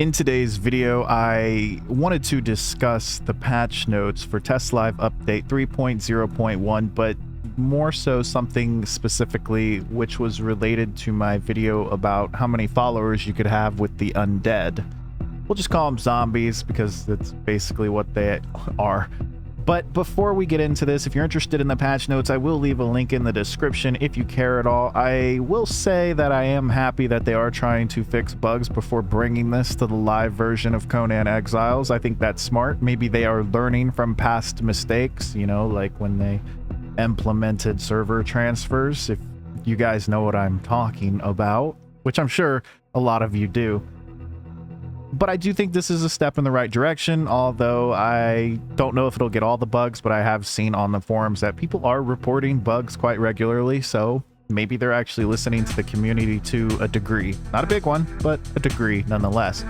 In today's video, I wanted to discuss the patch notes for TestLive update 3.0.1, but more so something specifically which was related to my video about how many followers you could have with the undead. We'll just call them zombies because that's basically what they are. But before we get into this, if you're interested in the patch notes, I will leave a link in the description if you care at all. I will say that I am happy that they are trying to fix bugs before bringing this to the live version of Conan Exiles. I think that's smart. Maybe they are learning from past mistakes, you know, like when they implemented server transfers, if you guys know what I'm talking about, which I'm sure a lot of you do. But I do think this is a step in the right direction, although I don't know if it'll get all the bugs, but I have seen on the forums that people are reporting bugs quite regularly, so maybe they're actually listening to the community to a degree. Not a big one, but a degree nonetheless.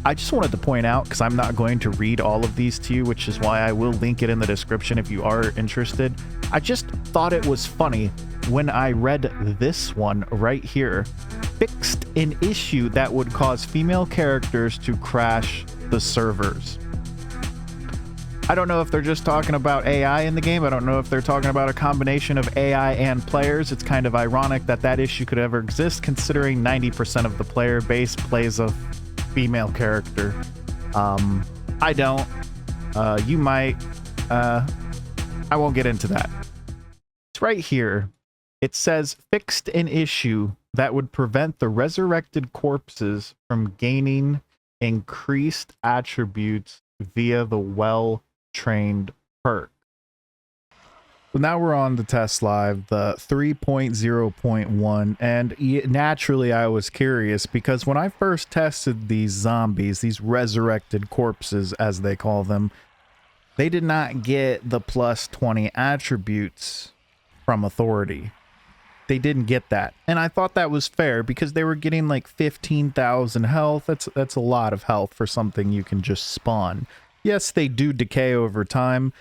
I just wanted to point out, because I'm not going to read all of these to you, which is why I will link it in the description if you are interested. I just thought it was funny when I read this one right here. Fixed an issue that would cause female characters to crash the servers. I don't know if they're just talking about AI in the game. I don't know if they're talking about a combination of AI and players. It's kind of ironic that that issue could ever exist, considering 90% of the player base plays a female character. I don't. You might. I won't get into that. It's right here. It says, fixed an issue that would prevent the Resurrected Corpses from gaining increased attributes via the well-trained perk. So now we're on the TestLive, the 3.0.1, and naturally I was curious because when I first tested these zombies, these Resurrected Corpses as they call them, they did not get the plus 20 attributes from Authority. They didn't get that, and I thought that was fair because they were getting like 15,000 health. That's a lot of health for something you can just spawn. Yes, they do decay over time.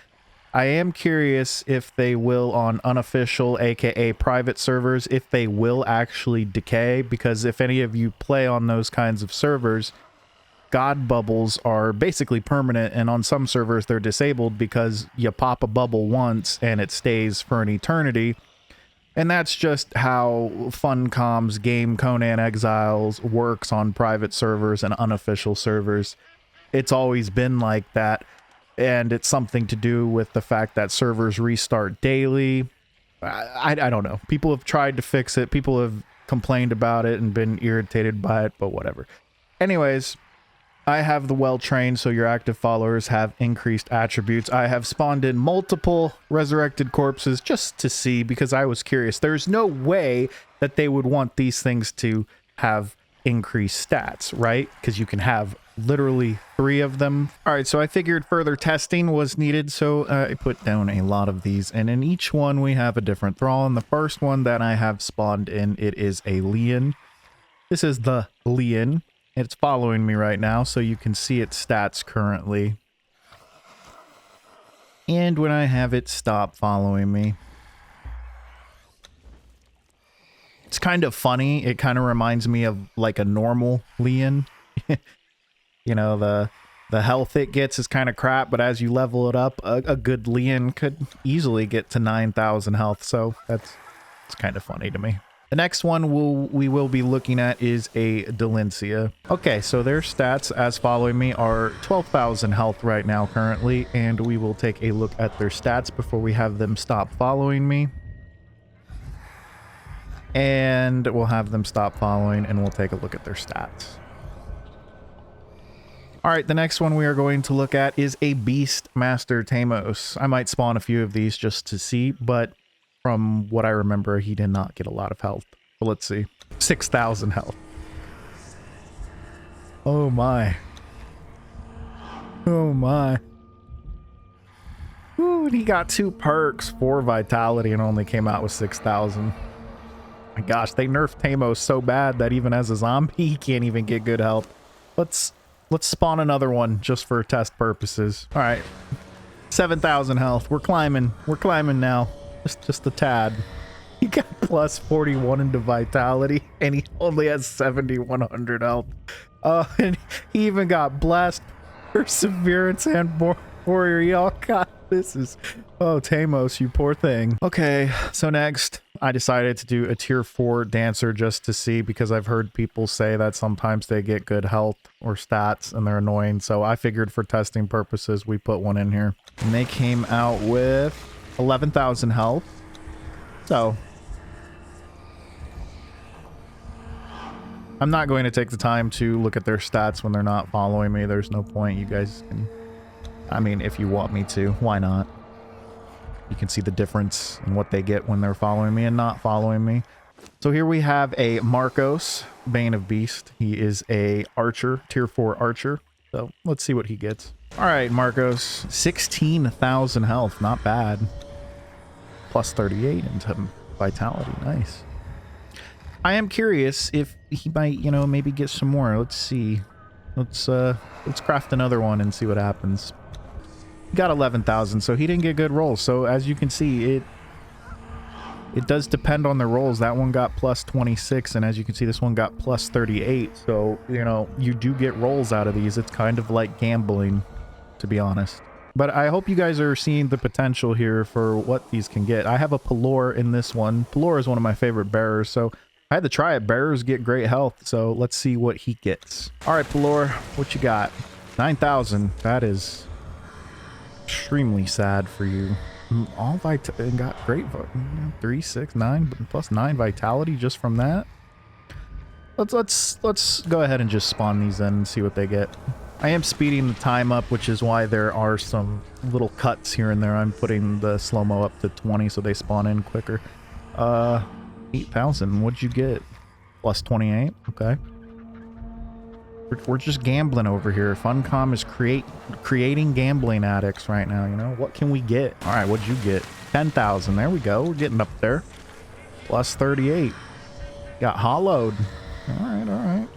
I am curious if they will on unofficial, aka private servers, if they will actually decay, because if any of you play on those kinds of servers, god bubbles are basically permanent, and on some servers they're disabled because you pop a bubble once and it stays for an eternity. And that's just how Funcom's game Conan Exiles works on private servers and unofficial servers. It's always been like that, and it's something to do with the fact that servers restart daily. I don't know. People have tried to fix it. People have complained about it and been irritated by it, but whatever. Anyways, I have the well-trained, so your active followers have increased attributes. I have spawned in multiple Resurrected Corpses just to see, because I was curious. There's no way that they would want these things to have increased stats, right? Because you can have literally 3 of them. All right, so I figured further testing was needed, so I put down a lot of these, and in each one we have a different thrall. And the first one that I have spawned in, it is a Leon. This is the Leon. It's following me right now, so you can see its stats currently. And when I have it stop following me. It's kind of funny. It kind of reminds me of like a normal Leon. You know, the health it gets is kind of crap, but as you level it up, a good Leon could easily get to 9,000 health, so it's kind of funny to me. The next one we will be looking at is a Delencia. Okay, so their stats as following me are 12,000 health right now currently, and we will take a look at their stats before we have them stop following me. And we'll have them stop following, and we'll take a look at their stats. All right, the next one we are going to look at is a Beastmaster Tamos. I might spawn a few of these just to see, but from what I remember, he did not get a lot of health. But let's see. 6,000 health. Oh my. Oh my. Ooh, and he got 2 perks, 4 vitality, and only came out with 6,000. My gosh, they nerfed Tamos so bad that even as a zombie, he can't even get good health. Let's spawn another one just for test purposes. All right. 7,000 health. We're climbing. We're climbing now. Just a tad. He got plus 41 into vitality, and he only has 7,100 health. And he even got blessed, perseverance, and warrior. Y'all got this is, oh, Tamos, you poor thing. Okay, so next I decided to do a tier 4 dancer just to see, because I've heard people say that sometimes they get good health or stats and they're annoying. So I figured for testing purposes, we put one in here. And they came out with 11,000 health. So I'm not going to take the time to look at their stats when they're not following me. There's no point. You guys can, I mean, if you want me to, why not? You can see the difference in what they get when they're following me and not following me. So here we have a Marcos, Bane of Beast. He is a archer, tier 4 archer. So let's see what he gets. All right, Marcos, 16,000 health. Not bad. Plus 38 into vitality. Nice. I am curious if he might, you know, maybe get some more. Let's see. Let's craft another one and see what happens. He got 11,000, so he didn't get good rolls. So as you can see, it does depend on the rolls. That one got plus 26, and as you can see, this one got plus 38. So, you know, you do get rolls out of these. It's kind of like gambling, to be honest. But I hope you guys are seeing the potential here for what these can get. I have a Pelor in this one. Pelor is one of my favorite bearers, so I had to try it. Bearers get great health, so let's see what he gets. All right, Pelor, what you got? 9,000. That is extremely sad for you. All got great 3, 6, 9 plus 9 vitality just from that. Let's go ahead and just spawn these in and see what they get. I am speeding the time up, which is why there are some little cuts here and there. I'm putting the slow-mo up to 20 so they spawn in quicker. 8,000. What'd you get? Plus 28. Okay. We're just gambling over here. Funcom is creating gambling addicts right now, you know? What can we get? All right, what'd you get? 10,000. There we go. We're getting up there. Plus 38. Got hollowed. All right, all right.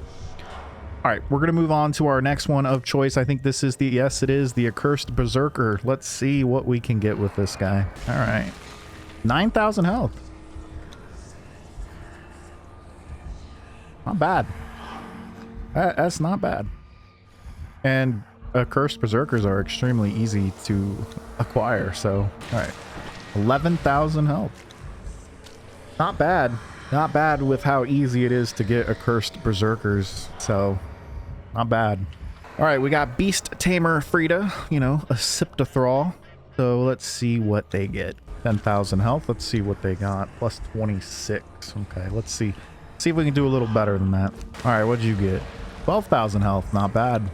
All right, we're going to move on to our next one of choice. I think this is the, yes, it is the Accursed Berserker. Let's see what we can get with this guy. All right. 9,000 health. Not bad. That's not bad. And Accursed Berserkers are extremely easy to acquire, so... Alright. 11,000 health. Not bad. Not bad with how easy it is to get Accursed Berserkers, so... Not bad. Alright, we got Beast Tamer Frida, you know, a Thrall. So let's see what they get. 10,000 health. Let's see what they got. Plus 26. Okay, let's see. See if we can do a little better than that. Alright, what'd you get? 12,000 health, not bad.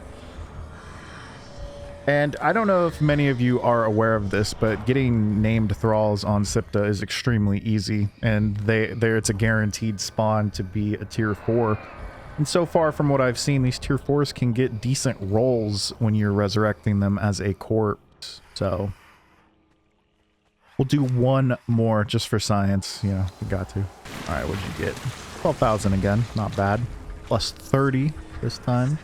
And I don't know if many of you are aware of this, but getting named thralls on SIPTA is extremely easy, and it's a guaranteed spawn to be a tier 4. And so far from what I've seen, these tier 4s can get decent rolls when you're resurrecting them as a corpse. So we'll do one more just for science. Yeah, we got to. All right, what'd you get? 12,000 again, not bad. Plus 30 this time.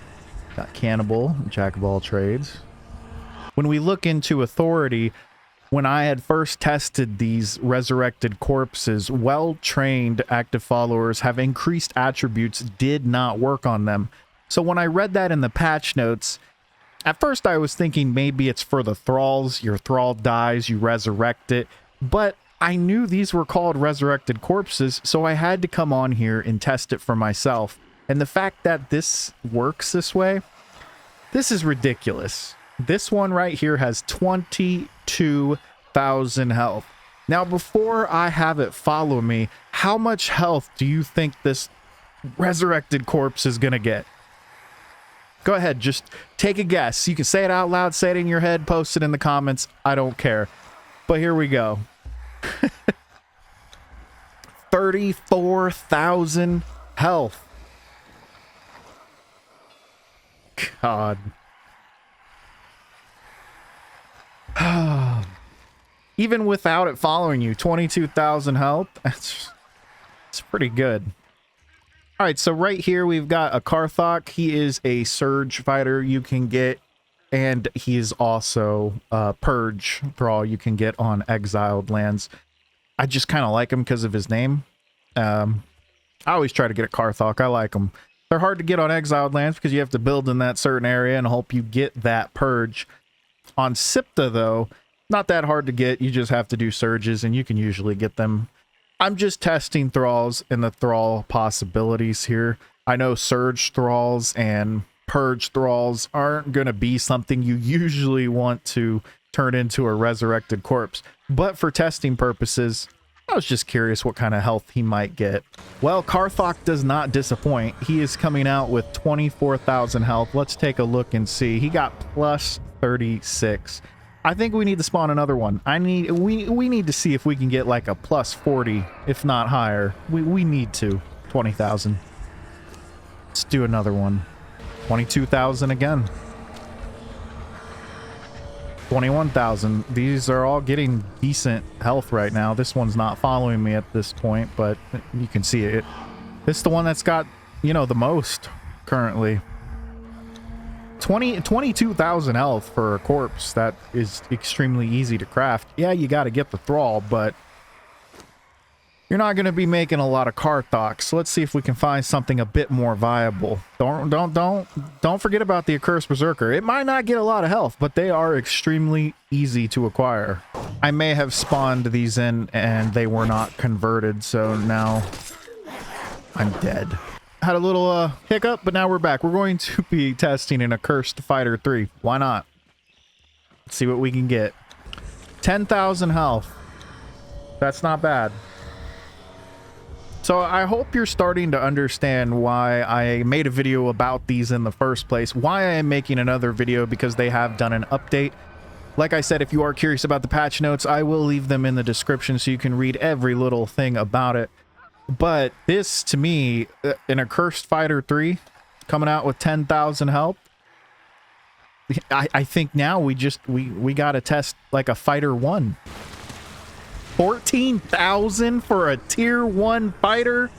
Got Cannibal, Jack of all trades. When we look into authority, when I had first tested these Resurrected Corpses, well-trained active followers have increased attributes did not work on them. So when I read that in the patch notes, at first I was thinking maybe it's for the thralls. Your thrall dies, you resurrect it. But I knew these were called Resurrected Corpses, so I had to come on here and test it for myself. And the fact that this works this way, this is ridiculous. This one right here has 22,000 health. Now, before I have it follow me, how much health do you think this Resurrected Corpse is going to get? Go ahead, just take a guess. You can say it out loud, say it in your head, post it in the comments. I don't care. But here we go. 34,000 health. God. Even without it following you, 22,000 health. It's pretty good. All right, so right here we've got a Karthok. He is a surge fighter you can get, and he is also a purge thrall you can get on exiled lands. I just kind of like him because of his name. I always try to get a Karthok. I like him. They're hard to get on exiled lands because you have to build in that certain area and hope you get that purge. On Sipta, though, not that hard to get. You just have to do surges, and you can usually get them. I'm just testing thralls and the thrall possibilities here. I know surge thralls and purge thralls aren't going to be something you usually want to turn into a resurrected corpse, but for testing purposes, I was just curious what kind of health he might get. Well, Karthok does not disappoint. He is coming out with 24,000 health. Let's take a look and see. He got plus 36. I think we need to spawn another one. We need to see if we can get like a plus 40, if not higher. We need to. 20,000. Let's do another one. 22,000 again. 21,000. These are all getting decent health right now. This one's not following me at this point, but you can see it. This is the one that's got, you know, the most currently. 22,000 health for a corpse. That is extremely easy to craft. Yeah, you got to get the thrall, but you're not going to be making a lot of Karthok. So let's see if we can find something a bit more viable. Don't forget about the Accursed Berserker. It might not get a lot of health, but they are extremely easy to acquire. I may have spawned these in and they were not converted, so now I'm dead. Had a little hiccup, but now we're back. We're going to be testing an Accursed Fighter 3. Why not? Let's see what we can get. 10,000 health. That's not bad. So I hope you're starting to understand why I made a video about these in the first place, why I am making another video, because they have done an update. Like I said, if you are curious about the patch notes, I will leave them in the description so you can read every little thing about it. But this, to me, an Accursed Fighter 3 coming out with 10,000 health, I think now we got to test like a Fighter 1. 14,000 for a tier 1 fighter.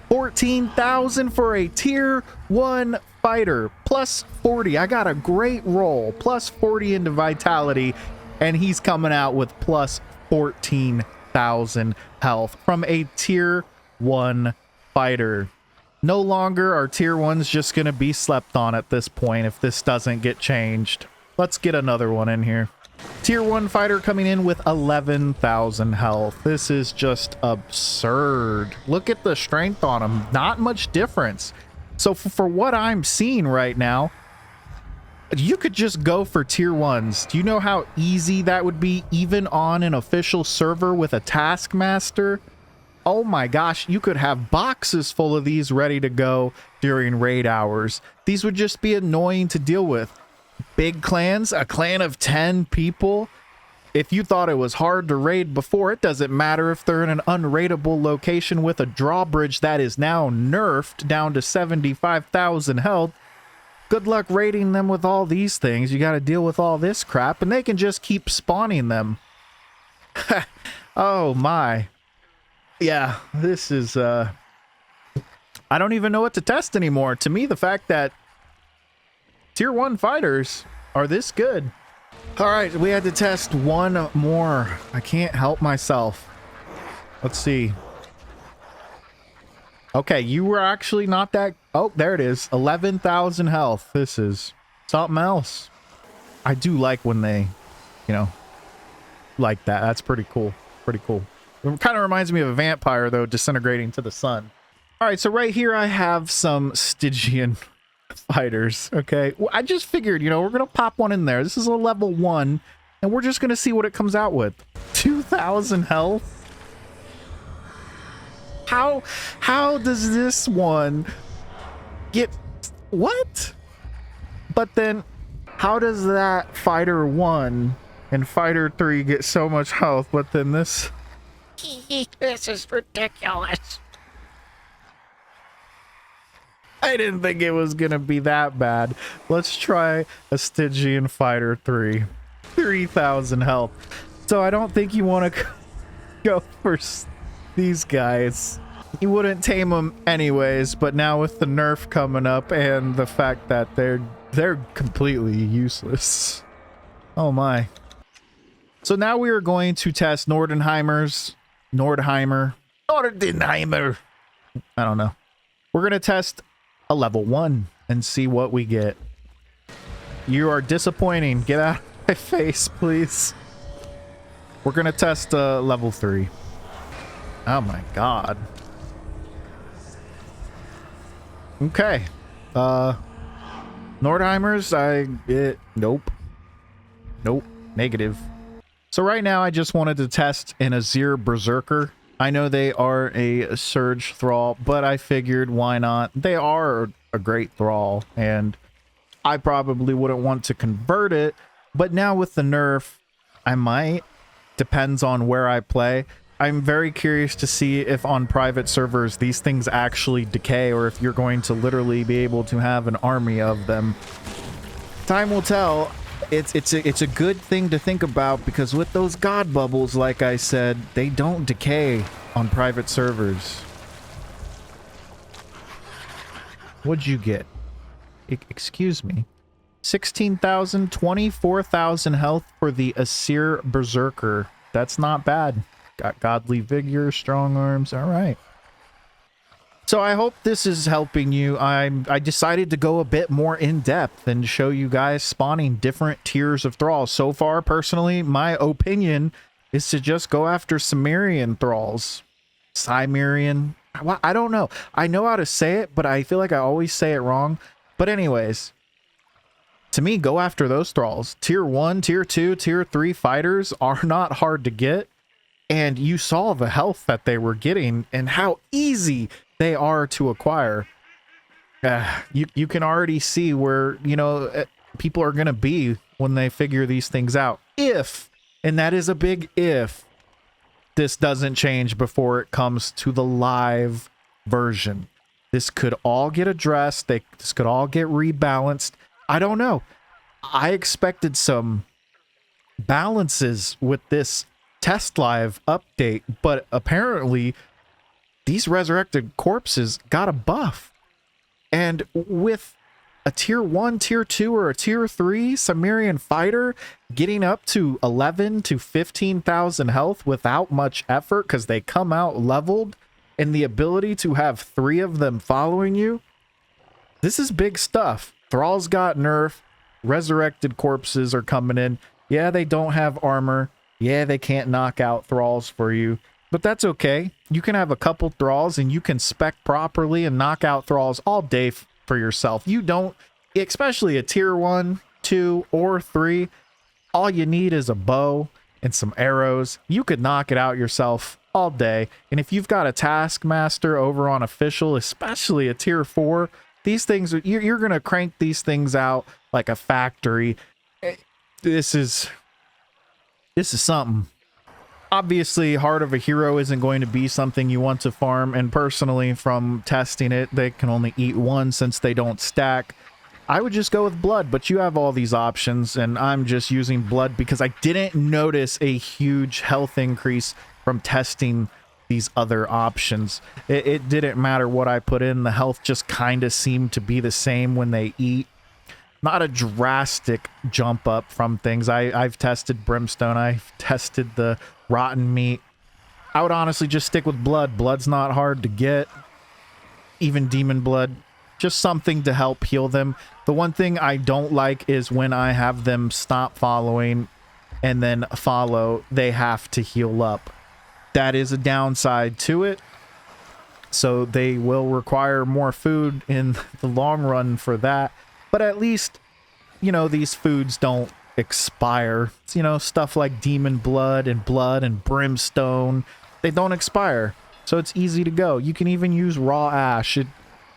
14,000 for a tier 1 fighter. Plus 40. I got a great roll. Plus 40 into vitality. And he's coming out with plus 14,000 health from a tier 1 fighter. No longer are tier 1s just going to be slept on at this point if this doesn't get changed. Let's get another one in here. Tier 1 fighter coming in with 11,000 health. This is just absurd. Look at the strength on him. Not much difference. So for what I'm seeing right now, you could just go for tier 1s. Do you know how easy that would be even on an official server with a taskmaster? Oh my gosh, you could have boxes full of these ready to go during raid hours. These would just be annoying to deal with. Big clans, a clan of 10 people. If you thought it was hard to raid before, it doesn't matter if they're in an unraidable location with a drawbridge that is now nerfed down to 75,000 health. Good luck raiding them with all these things. You got to deal with all this crap, and they can just keep spawning them. Oh my. Yeah, this is I don't even know what to test anymore. To me, the fact that tier 1 fighters are this good. All right, we had to test one more. I can't help myself. Let's see. Okay, you were actually not that... Oh, there it is. 11,000 health. This is something else. I do like when they, you know, like that. That's pretty cool. Pretty cool. It kind of reminds me of a vampire, though, disintegrating to the sun. All right, so right here I have some Stygian fighters. Okay, well, I just figured, you know, we're gonna pop one in there. This is a level 1 and we're just gonna see what it comes out with. 2,000 health. How does this one get what? But then how does that fighter 1 and fighter 3 get so much health, but then this this is ridiculous. I didn't think it was gonna be that bad. Let's try a Stygian Fighter 3. 3,000 health. So I don't think you want to go for these guys. You wouldn't tame them anyways, but now with the nerf coming up and the fact that they're completely useless. Oh my. So now we are going to test Nordheimer. I don't know. We're going to test a level 1 and see what we get. You are disappointing. Get out of my face, please. We're going to test level 3. Oh my god. Okay. Nordheimers, nope. Nope. Negative. So right now I just wanted to test an Azir Berserker. I know they are a Surge Thrall, but I figured why not? They are a great Thrall, and I probably wouldn't want to convert it, but now with the nerf, I might. Depends on where I play. I'm very curious to see if on private servers these things actually decay, or if you're going to literally be able to have an army of them. Time will tell. It's a good thing to think about, because with those god bubbles, like I said, they don't decay on private servers. What'd you get? Excuse me. 16,000, 24,000 health for the Azir Berserker. That's not bad. Got godly vigor, strong arms. All right. So I hope this is helping you. I decided to go a bit more in depth and show you guys spawning different tiers of thralls. So far, personally, my opinion is to just go after Cimmerian thralls. Cimmerian. I don't know. I know how to say it, but I feel like I always say it wrong. But anyways, to me, go after those thralls. Tier 1, Tier 2, Tier 3 fighters are not hard to get. And you saw the health that they were getting and how easy they are to acquire. You can already see where, you know, people are going to be when they figure these things out. If, and that is a big if, this doesn't change before it comes to the live version. This could all get addressed. This could all get rebalanced. I don't know. I expected some balances with this TestLive update, but apparently these Resurrected Corpses got a buff. And with a Tier 1, Tier 2, or a Tier 3 Cimmerian fighter getting up to 11 to 15,000 health without much effort, because they come out leveled, and the ability to have 3 of them following you, this is big stuff. Thralls got nerf. Resurrected Corpses are coming in. Yeah, they don't have armor. Yeah, they can't knock out Thralls for you. But that's okay. You can have a couple Thralls and you can spec properly and knock out Thralls all day for yourself. You don't, especially a Tier 1, 2, or 3, all you need is a bow and some arrows. You could knock it out yourself all day. And if you've got a Taskmaster over on Official, especially a Tier 4, these things, you're going to crank these things out like a factory. This is something. Obviously, Heart of a Hero isn't going to be something you want to farm, and personally, from testing it, they can only eat 1 since they don't stack. I would just go with Blood, but you have all these options, and I'm just using Blood because I didn't notice a huge health increase from testing these other options. It didn't matter what I put in, the health just kind of seemed to be the same when they eat. Not a drastic jump up from things. I've tested Brimstone. I've tested the Rotten Meat. I would honestly just stick with Blood. Blood's not hard to get. Even Demon Blood. Just something to help heal them. The one thing I don't like is when I have them stop following and then follow, they have to heal up. That is a downside to it. So they will require more food in the long run for that. But at least, you know, these foods don't expire. You know, stuff like Demon Blood and Brimstone, they don't expire. So it's easy to go. You can even use raw ash.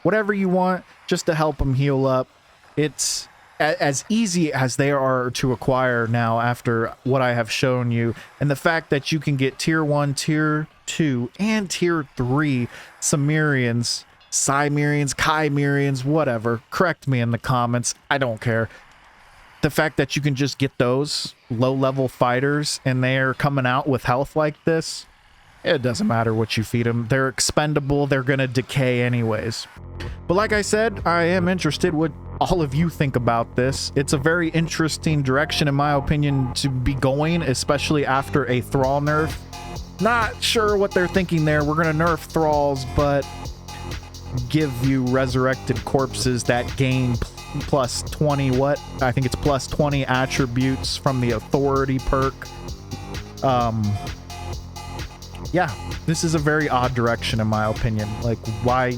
Whatever you want, just to help them heal up. It's as easy as they are to acquire now after what I have shown you. And the fact that you can get Tier 1, Tier 2, and Tier 3 Cimmerians, Chimerians, whatever. Correct me in the comments. I don't care. The fact that you can just get those low-level fighters and they're coming out with health like this, it doesn't matter what you feed them. They're expendable. They're going to decay anyways. But like I said, I am interested what all of you think about this. It's a very interesting direction, in my opinion, to be going, especially after a Thrall nerf. Not sure what they're thinking there. We're going to nerf Thralls, but give you Resurrected Corpses that gain plus 20, what? I think it's plus 20 attributes from the Authority perk. Yeah, this is a very odd direction in my opinion. Like, why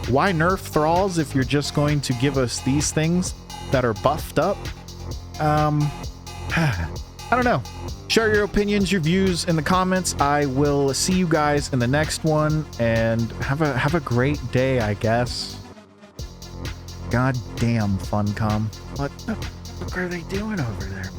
nerf Thralls if you're just going to give us these things that are buffed up? I don't know. Share your opinions, your views in the comments. I will see you guys in the next one, and have a great day, I guess. God damn, Funcom. What the fuck are they doing over there?